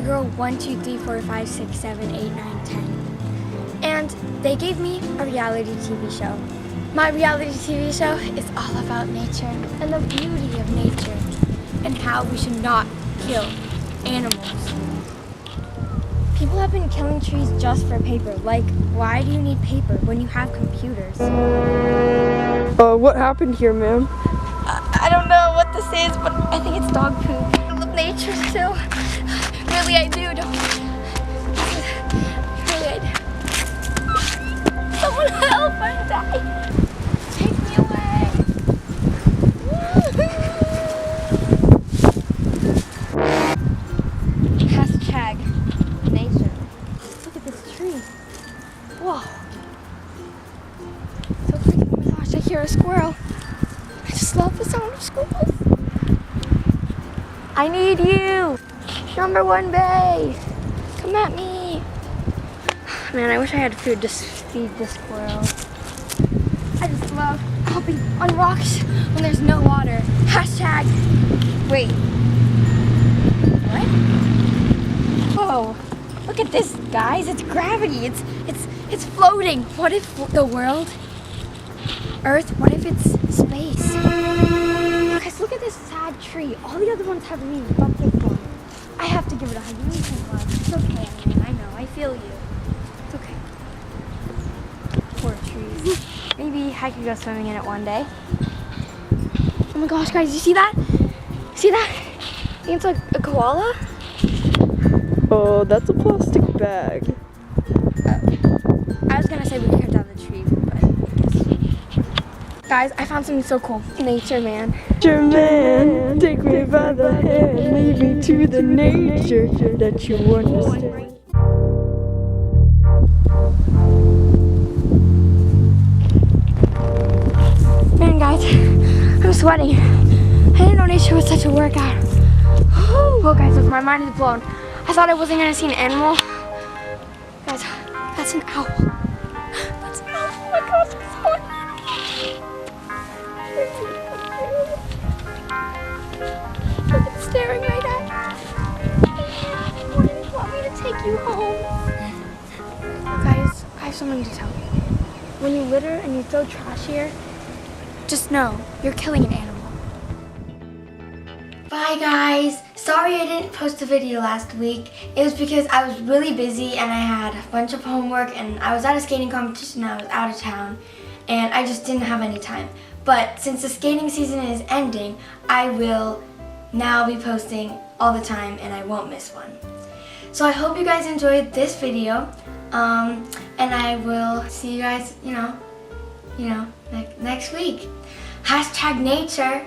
girl 1, 2, 3, 4, 5, 6, 7, 8, 9, 10. And they gave me a reality TV show. My reality TV show is all about nature and the beauty of nature and how we should not kill animals. People have been killing trees just for paper. Like, why do you need paper when you have computers? What happened here, ma'am? I don't know what this is, but I think it's dog poop. I love nature still. Really, I do. Really, I do. Someone help! I'm dying. Take me away. Hashtag nature. Look at this tree. Whoa. So pretty. Oh my gosh, I hear a squirrel. I just love the sound of squirrels. I need you. Number 1 base. Come at me. Man, I wish I had food to feed the squirrels. I just love hopping on rocks when there's no water. Hashtag. Wait. What? Whoa. Look at this, guys. It's gravity. It's floating. What if the world, Earth, what if it's space? Guys, look at this sad tree. All the other ones have leaves, but this one. I have to give it a hug. You need some love. It's okay, man. I know. I feel you. It's okay. Poor trees. Maybe I could go swimming in it one day. Oh my gosh, guys, you see that? See that? I think it's like a koala. Oh, that's a plastic bag. I was gonna say we could cut down the tree, but I guess. Guys, I found something so cool. Nature, man. Nature man, take me by the hand, lead me to the nature that you understand. Man, guys, I'm sweating. I didn't know nature was such a workout. Well, guys, look, my mind is blown. I thought I wasn't gonna see an animal. Guys, that's an owl. That's an owl. Oh my gosh, it's so look, it's staring right at me. Why do you want me to take you home? Guys, I have something to tell you. When you litter and you throw trash here, just know you're killing an animal. Bye guys. Sorry I didn't post a video last week. It was because I was really busy and I had a bunch of homework and I was at a skating competition and I was out of town and I just didn't have any time. But since the skating season is ending, I will now be posting all the time and I won't miss one. So I hope you guys enjoyed this video and I will see you guys, next week. Hashtag nature.